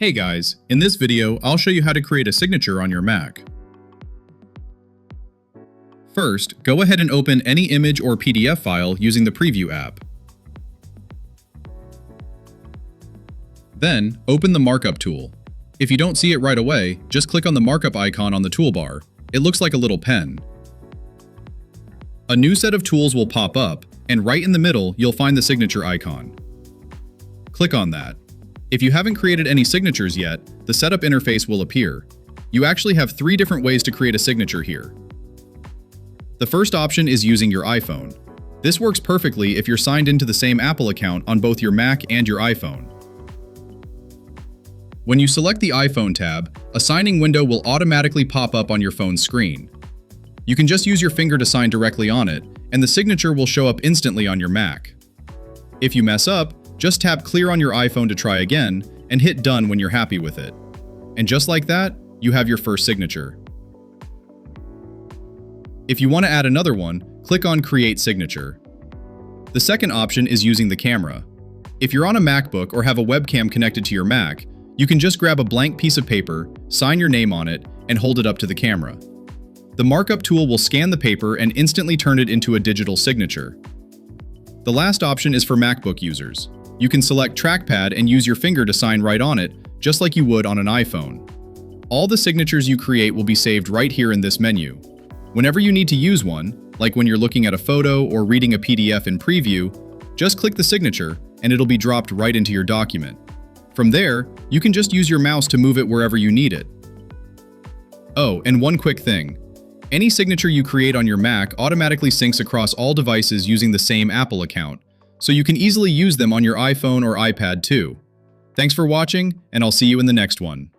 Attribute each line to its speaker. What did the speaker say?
Speaker 1: Hey guys, in this video, I'll show you how to create a signature on your Mac. First, go ahead and open any image or PDF file using the Preview app. Then, open the Markup tool. If you don't see it right away, just click on the markup icon on the toolbar. It looks like a little pen. A new set of tools will pop up, and right in the middle, you'll find the signature icon. Click on that. If you haven't created any signatures yet, the setup interface will appear. You actually have 3 different ways to create a signature here. The first option is using your iPhone. This works perfectly if you're signed into the same Apple account on both your Mac and your iPhone. When you select the iPhone tab, a signing window will automatically pop up on your phone's screen. You can just use your finger to sign directly on it, and the signature will show up instantly on your Mac. If you mess up, just tap Clear on your iPhone to try again, and hit Done when you're happy with it. And just like that, you have your first signature. If you want to add another one, click on Create Signature. The second option is using the camera. If you're on a MacBook or have a webcam connected to your Mac, you can just grab a blank piece of paper, sign your name on it, and hold it up to the camera. The markup tool will scan the paper and instantly turn it into a digital signature. The last option is for MacBook users. You can select trackpad and use your finger to sign right on it, just like you would on an iPhone. All the signatures you create will be saved right here in this menu. Whenever you need to use one, like when you're looking at a photo or reading a PDF in Preview, just click the signature and it'll be dropped right into your document. From there, you can just use your mouse to move it wherever you need it. Oh, and one quick thing. Any signature you create on your Mac automatically syncs across all devices using the same Apple account, so you can easily use them on your iPhone or iPad too. Thanks for watching, and I'll see you in the next one.